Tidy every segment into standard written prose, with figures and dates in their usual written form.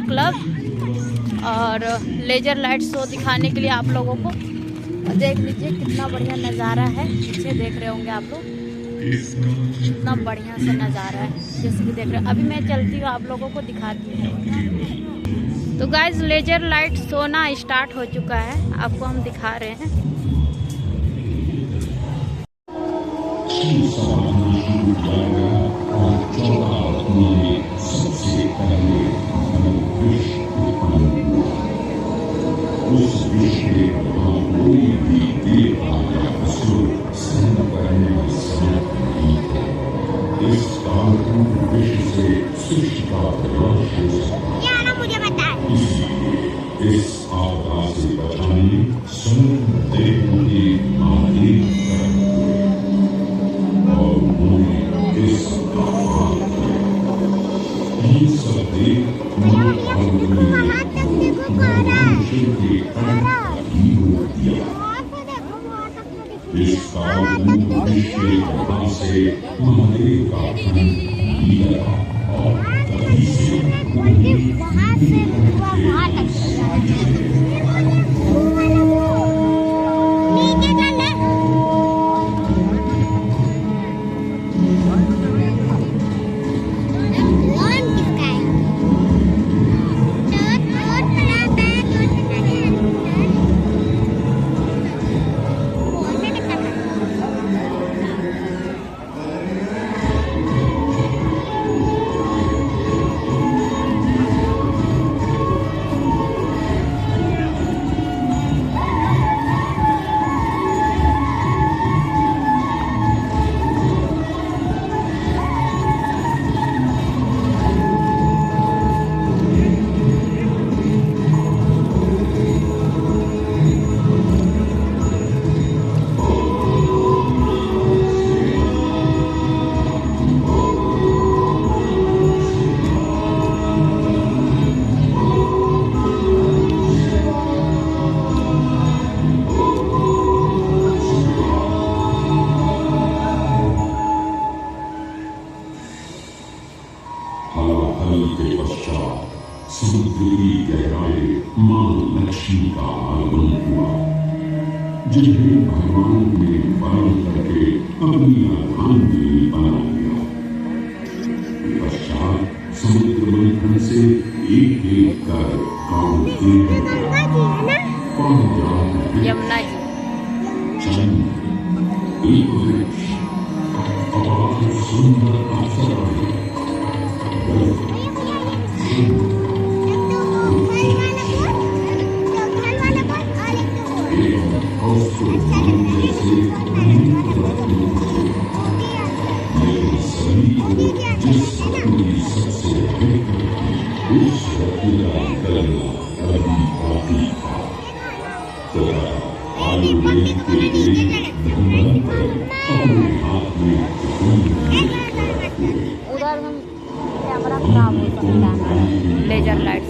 Club और laser light show दिखाने के लिए आप लोगों को। देख लीजिए कितना बढ़िया नज़ारा है, पीछे देख रहे होंगे आप लोग कितना बढ़िया सा नज़ारा है। जैसे कि देख रहे हैं, अभी मैं चलती हूँ आप लोगों को दिखाती हूँ। तो गाइस लेजर लाइट शो ना स्टार्ट हो चुका है, आपको हम दिखा रहे हैं। उस विश्व के कोई भी देव या असुर सहन करने में समर्थ नहीं है। इस कालपूर्ण विश्व से सृष्टि का विनाश हो सकता है। मुझे बताएं। इसलिए इस आपदा से बचाने स्वयं देवों की महादेव कर्म हुए और उन्होंने इस आह्वान किया। सब देव इस कालपूर्ण विश्व से महादेव का लिया और तभी से वहां का आगमन हुआ, जिन्हें भगवान ने पालन करके अपनी अर्धांगिनी बना लिया। पश्चात समुद्र मंथन से एक एक कर गांव के यमुना जी चंद एक वृक्ष अपार सुंदर अवसर उधर हम कैमरा खराब हो सकता है लेजर लाइट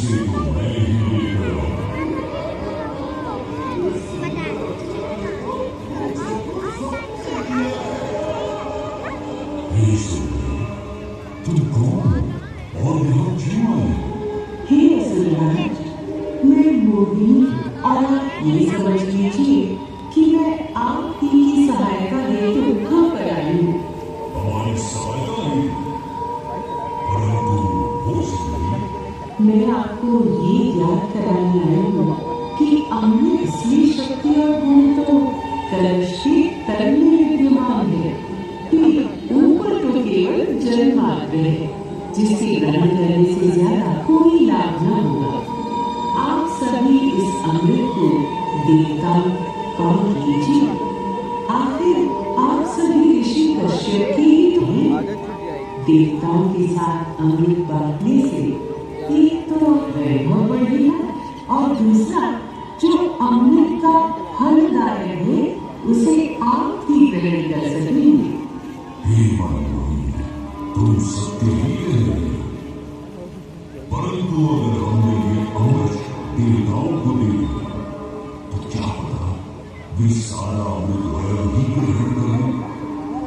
उसे तो मैं ही लेकर आऊं। हे सुंदरी, तुम कौन हो और यहाँ क्यों आए हो? हे असुरराज, मैं मोहिनी और आप ये समझ लीजिए कि मैं आपकी सहायता हेतु यहाँ पर आई हूँ। हमारी सहायता ही, परंतु हो सुंदरी, मैं आपको ये याद कराने आई हूँ कि अमृत असली शक्ति और गुण तो कलश के तल में विद्यमान है। ये ऊपर तो केवल जल मात्र है, जिसे ग्रहण करने से ज्यादा कोई लाभ न होगा। आप सभी इस अमृत को देवता कौन कीजिए। आखिर आप सभी ऋषि कश्यप के ही तो हैं। देवताओं के साथ अमृत बांटने से एक तो वैभव बढ़ेगा और दूसरा जो अमृत का फलदायक है उसे आप ही ग्रहण कर सकेंगे। हे मनमोहनी, तुम सत्य ही कह रहे हो, परंतु अगर हमने ये अमृत देवताओं को दे दिया तो क्या पता वे सारा अमृत वैभव ही ग्रहण करें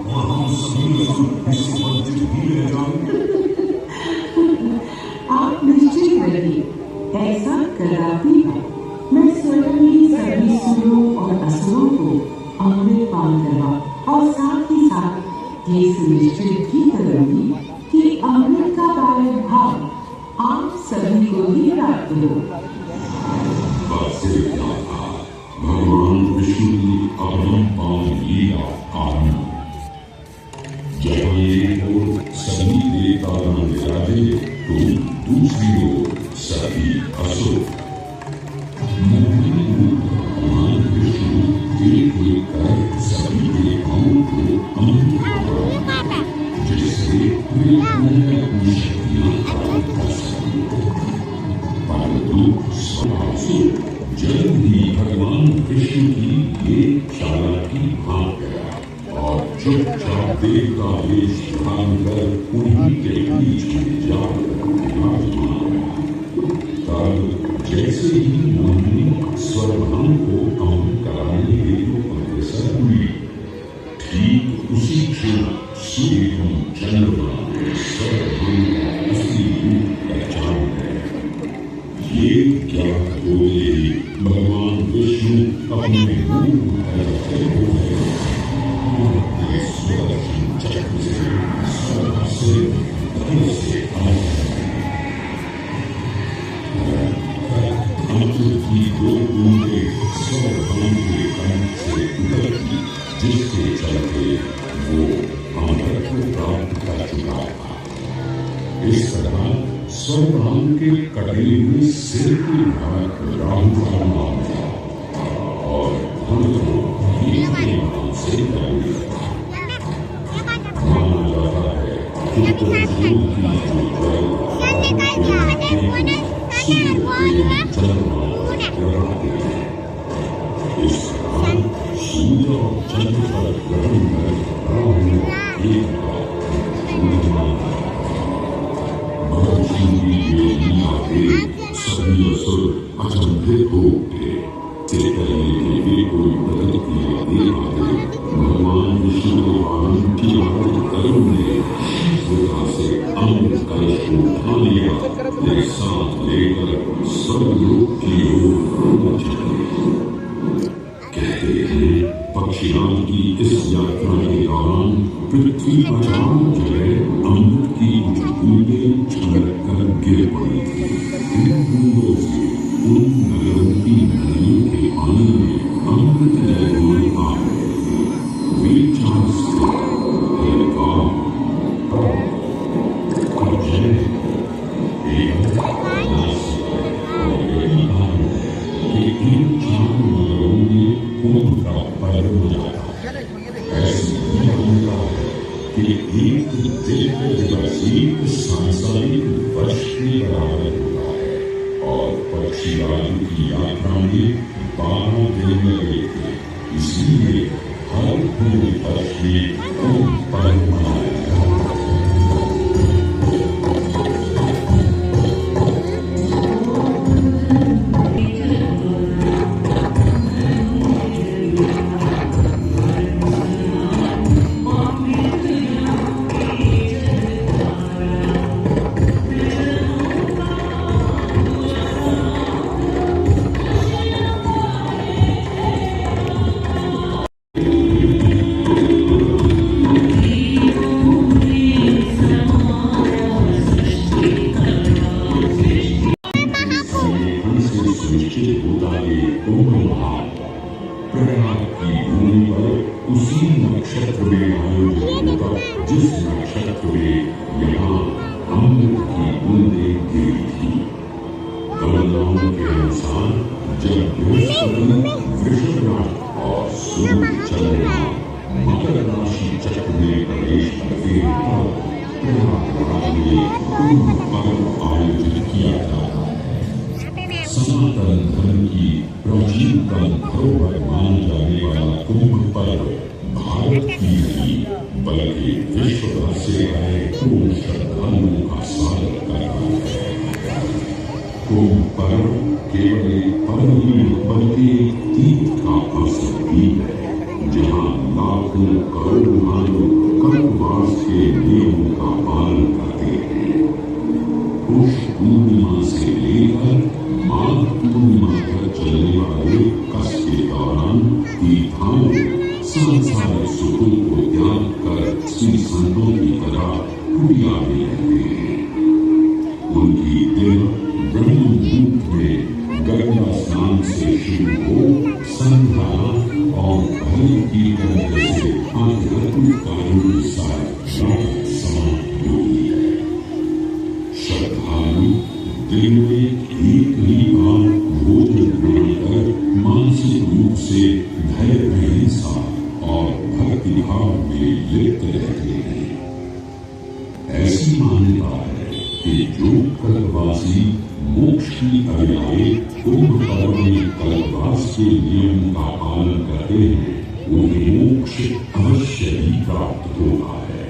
और हम सभी असुर इससे वंचित ही रह जाएंगे। आप निश्चित रहिए, ऐसा कदापि ना। मैं स्वयं ही सभी सुरों और असुरों को अमृत पान करवा और साथ ही साथ ये सुनिश्चित भी करूंगी कि अमृत का पावन भाव आप सभी को ही प्राप्त हो। बादशाह क्या था, भगवान विष्णु की अपरंपार लीला कारण जब एक ओर सभी देवतागण विराजे तो दूसरी ओर सभी असुर। मोहिनी रूप भगवान विष्णु एक एक कर सभी देवताओं को अमृत पिलाया, जिससे वे पुनः अपनी शक्तियां प्राप्त कर सकें। परंतु असुर जल्द ही भगवान विष्णु की ये चालाकी भाग गया और चुपचाप देवता वेश धारण कर उन्हीं के बीच में जाकर विराजमान हुआ। तब जैसे ही मोहिनी स्वरभान को अमृत कराने हेतु अग्रसर हुई, ठीक उसी क्षण सूर्य एवं चंद्रमा स्वरभान का असली रूप पहचान गए। ये ज्ञात होते ही भगवान विष्णु अपने मूल अवतार हो गए। उन्होंने सुदर्शन चक्र से स्वर्ग से धनुष से अमृत की दो बूंदें स्वरभान के कंठ से उतरती, जिसके चलते वो अमृत को प्राप्त कर चुका था। इस तरह स्वरभान के कटे हुए सिर के भाग राहु का नाम था और धन को हीर के नाम से जाना था। माना जाता है कि त्रिशूल की जो चंद्रमा ग्रहण थे। इस प्रकार सूर्य और चंद्र पर ग्रहण कर राहु एक सभी असुर अचंभित हो उठे। चेतने के वे कोई मदद के लिए आते, भगवान विष्णु के वाहन की आदत करुण ने शीघ्रता से अमृत कलश को उठा लिया, एक साथ लेकर स्वर्गलोक की ओर चले। कहते हैं पक्षियां की इस यात्रा के दौरान पृथ्वी पर चारों जगह अमृत की कुछ बूंदें छलक कर गिर पड़ी थी। इन बूंदों से उन नगरों की नदियों के पानी में अमृत लहरें आ गए। वे चार और जय इन चार नगरों में कुंभ का पर्व मनाया। ऐसी ही होता है कि एक दिव्य दिवस एक सांसारिक वर्ष के बराबर होता है और पक्षी राज की यात्रा में 12 दिन लगे थे। इसलिए हर पूरे वर्ष में कुंभ पर्व मनाया जाता है। सुनिश्चित होता है कुंभ महान। प्रयाग की भूमि पर उसी नक्षत्र में आयोजित होगा जिस नक्षत्र में यहाँ अमृत की बूंदें गिरी थी। गणनाओं के अनुसार जब बृहस्पति वृषभ राशि और सूर्य चंद्रमा मकर राशि चक्र में प्रवेश करते हैं तब प्रयागराज में कुंभ पर्व आयोजित किया जाता है। सनातन धर्म की प्राचीनतम धरोहर माना जाने वाला कुंभ पर्व भारत की नहीं बल्कि विश्व भर से आए पूर्ण श्रद्धालुओं का स्वागत कर रहा है। कुंभ पर्व केवल एक पर्व नहीं बल्कि एक तीर्थ का अवसर भी है जहाँ लाखों करोड़ों मानव कल्पवास के नियमों का पालन करते हैं। पुष पूर्णिमा से लेकर माघ पूर्णिमा तक चलने वाले कस के दौरान तीर्थाटन सांसारिक सुखों को त्याग कर श्री संतों की तरह कुटिया में रहते हैं। उनकी दिल ब्रह्म मुहूर्त में गंगा स्नान से शुरू हो संध्या और भजन कीर्तन जैसे आध्यात्मिक कार्यों के साथ समाप्त होती है। श्रद्धालु दिन में एक ही बार भोजन ग्रहण कर मानसिक रूप से धैर्य अहिंसा और भक्ति भाव में लिप्त रहते हैं। ऐसी मान्यता है कि जो कल्पवासी मोक्ष की अभिलाए कुंभ पर्व में कल्पवास के नियम का पालन करते हैं उन्हें मोक्ष अवश्य ही प्राप्त होता है।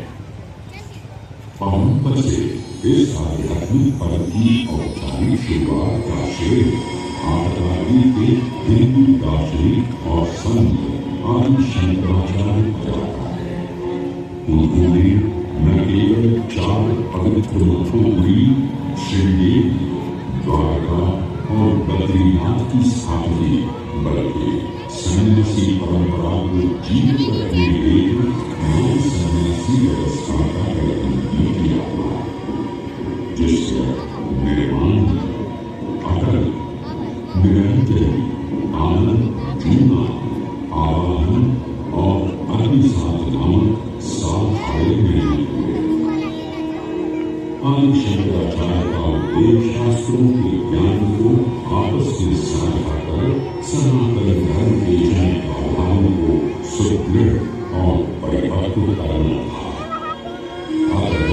पावन से इस आध्यात्मिक पर्व की औपचारिक शुरुआत का श्रेय भारतादि के हिंदू दार्शनिक और संत आदि शंकराचार्य को जाता है। उन्होंने न केवल 4 पवित्र मठों में श्रृंगेरी, द्वारका और बद्रीनाथ की स्थापना की बल्कि सन्यासी परंपरा को जीवित रखने के लिए नई सन्यासी व्यवस्था का गठन भी किया हुआ जिसका निर्माण अटल निरंजन आनंद जूना आवाहन और अग्निसात नामक 7 आय में आदि शंकराचार्य का उपदेश शास्त्रों के ज्ञान को आपस में साझा कर सनातन धर्म के जन भावनाओं को सुदृढ़ और परिपक्व करना था। अतः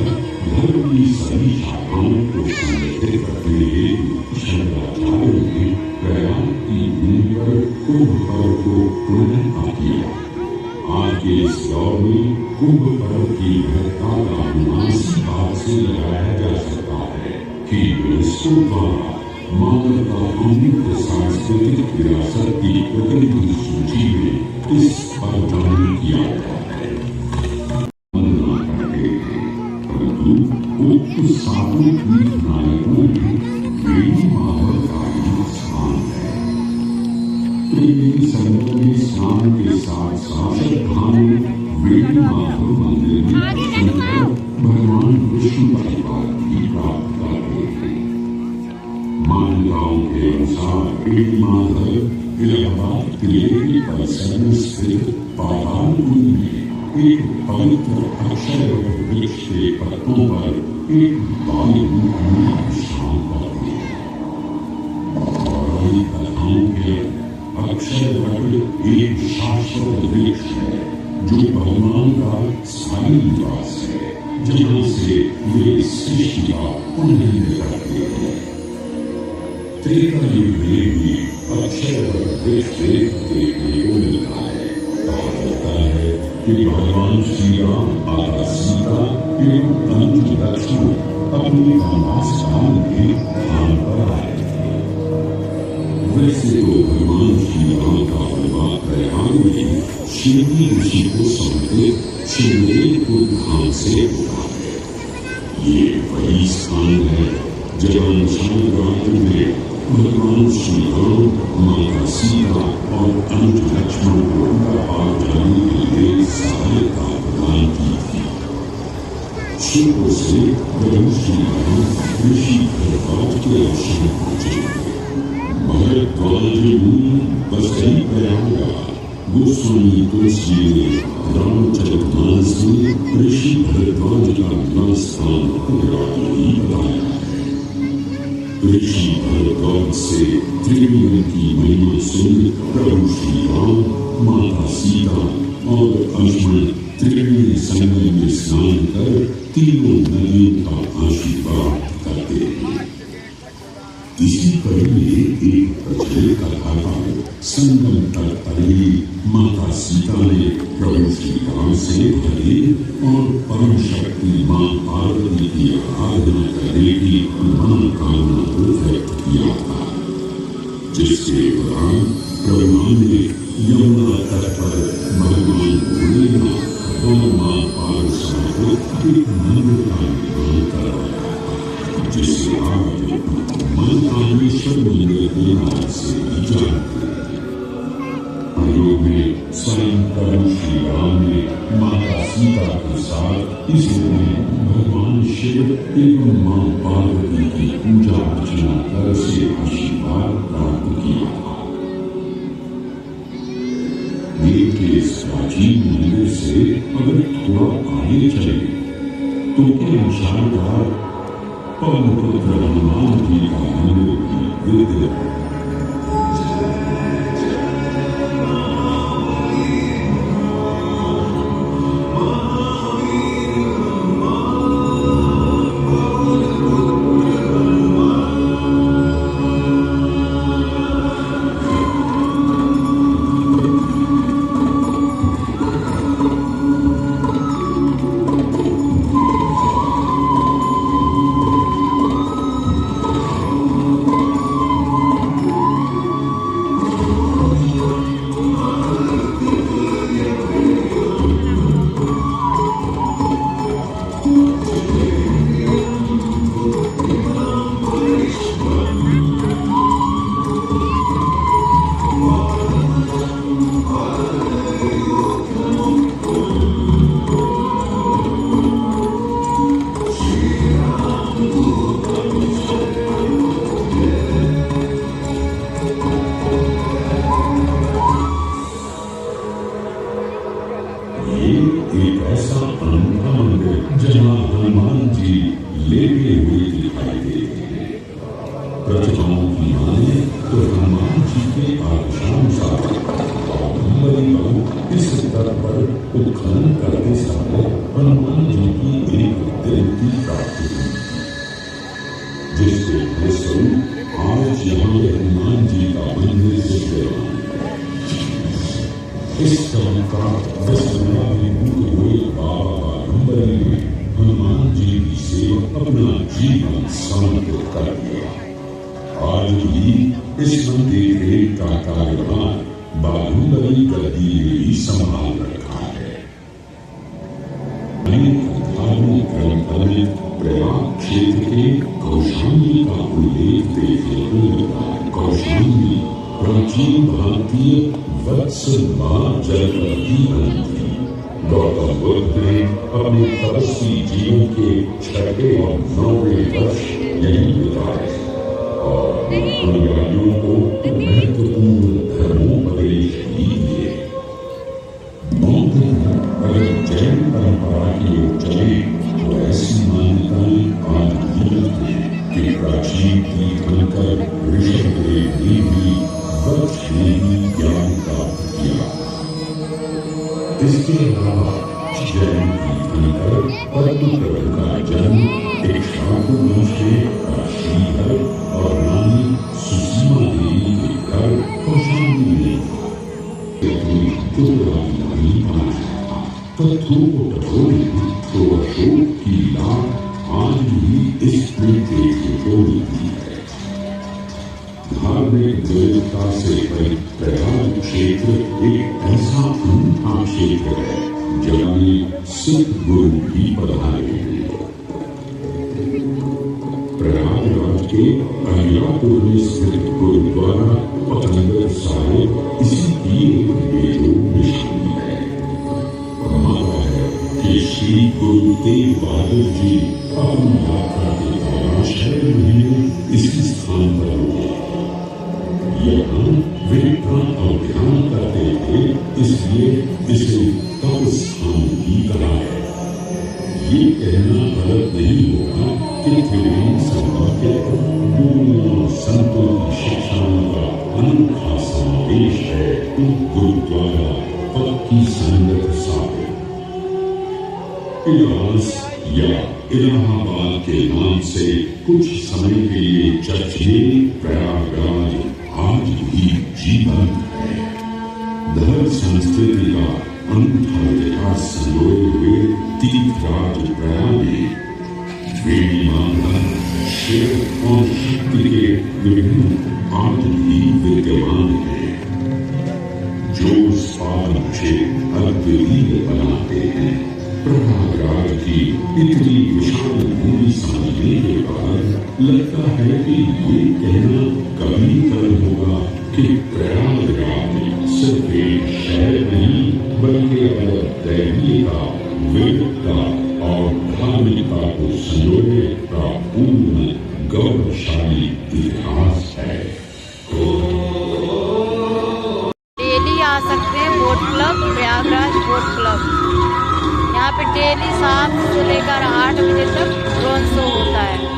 धर्म की सभी शाखाओं को संगठित करने हेतु शंकराचार्य ने प्रयाग की भूमि पर कुंभ पर्व को पुनः किया। आज के इस दौर में कुंभ पर्व की महत्ता का अनुमान इसी बात से लगाया जा सकता है कि यूनेस्को द्वारा मानव का अमूल्य सांस्कृतिक विरासत की प्रतिनिधि सूची में इस पर शामिल किया गया है। वंदना करते हैं परंतु उक्त 7 तीर्थ नायकों में वेणी माधव का भी स्थान है। त्रिवेणी संगम में स्नान के साथ साथ श्रद्धालु वेणी माधव मंदिर में शंकर भगवान विष्णु का आशीर्वाद भी प्राप्त करते हैं। मान्यताओं के अनुसार वेणी माधव इलाहाबाद किले के परिसर में स्थित पाताल कुंड में एक पवित्र अक्षय वृक्ष के पत्तों पर एक बाली रूप में विश्राम करते हैं। पौराणिक कथाओं के अक्षय वट एक शाश्वत वृक्ष है जो भगवान का स्थायी निवास है जहाँ से वे सृष्टि का पुनर्निर्माण करते हैं। त्रेता युग में भी अक्षय वट वृक्ष देखने को मिलता है। कहा जाता है कि भगवान श्री राम माता सीता एवं तनु लक्ष्मण अपने वनवास काल में धाम पर आए। वैसे तो भगवान श्री राम का विवाह प्रयाग में शिवजी ऋषि को समर्पित श्रींगेरी धाम से होता है। ये वही स्थान है जहाँ नवरात्रि में भगवान श्री राम माता सीता और अनुज लक्ष्मण को पार जाने के लिए सहायता प्रदान की थी। शिव से श्री राम ऋषि भरद्वाज के आश्रम पहुंचे। भारद्वाज बसई प्रयागा गोस्वामी तुलसी ने रामचरितमानस में ऋषि भारद्वाज का निवास स्थान ही बताया है। ऋषि भारद्वाज से त्रिवेणी की महिमा सुन प्रभु श्री राम, माता सीता और लक्ष्मण त्रिवेणी संगम में स्नान कर तीनों नदियों का आशीर्वाद करते हैं। इसी कड़ी में एक प्रचलित कथा है। संगम तट पर ही माता सीता ने प्रभु श्री राम से भले और परम शक्ति मां पार्वती की आराधना करने की मनोकामना को व्यक्त किया था, जिसके दौरान प्रभु ने यमुना तट पर भगवान भोलेनाथ और मां पार्वती को एक मंदिर का निर्माण करवाया, जिसे आज मनकामेश्वर मंदिर के नाम से जानते हैं। प्रयोग में स्वयं प्रभु श्री राम ने माता सीता के साथ इस में भगवान शिव एवं मां पार्वती की पूजा अर्चना कर से आशीर्वाद प्राप्त किया था। वेद के इस प्राचीन मंदिर से अगर थोड़ा आगे चले तो के अनुसार पवन पुत्र हनुमान जी का मंदिर भी विद्यमान है। यहाँ विविधता और ध्यान करते थे, इसलिए इसे तप स्थान भी कहा है। ये कहना गलत नहीं होगा कि त्रिवेणी संगम के गुरुओं और संतों की शिक्षाओं का अनूठा समावेश है। गुरुद्वारा पद की संगत साबित। इलाहाबाद या इलाहाबाद के नाम से कुछ समय के लिए चर्चित प्रयागराज आज भी जीवंत है। धर्म संस्कृति का अनूठा विकास संजोए हुए तीर्थराज प्रयाग में वेणी माता, शिव और शक्ति के विभिन्न आज भी विद्यमान है, जो स्पाद क्षेत्र अद्वितीय बनाते हैं। प्रयागराज की इतनी विशाल भूमि समझने के बाद लगता है कि ये कहना कभी कल होगा कि प्रयागराज सिर्फ एक शहर नहीं बल्कि अलग दैवीयता, विविधता और धार्मिकता को संजोने का पूर्ण गौरवशाली इतिहास है। डेली आ सकते हैं boat club, Prayagraj boat club. यहाँ पे डेली 7 से लेकर 8 बजे तक ड्रोन शो होता है।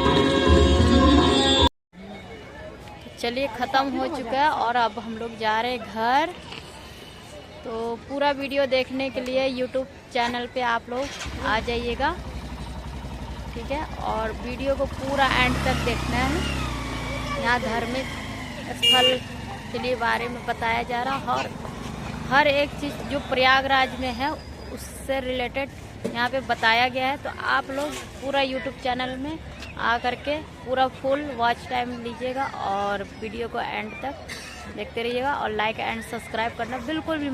चलिए ख़त्म हो चुका है और अब हम लोग जा रहे हैं घर। तो पूरा वीडियो देखने के लिए YouTube चैनल पे आप लोग आ जाइएगा, ठीक है। और वीडियो को पूरा एंड तक देखना है। यहाँ धार्मिक स्थल के लिए बारे में बताया जा रहा है और हर एक चीज़ जो प्रयागराज में है उससे रिलेटेड यहाँ पे बताया गया है। तो आप लोग पूरा YouTube चैनल में आ करके पूरा फुल वॉच टाइम लीजिएगा और वीडियो को एंड तक देखते रहिएगा और लाइक एंड सब्सक्राइब करना बिल्कुल भी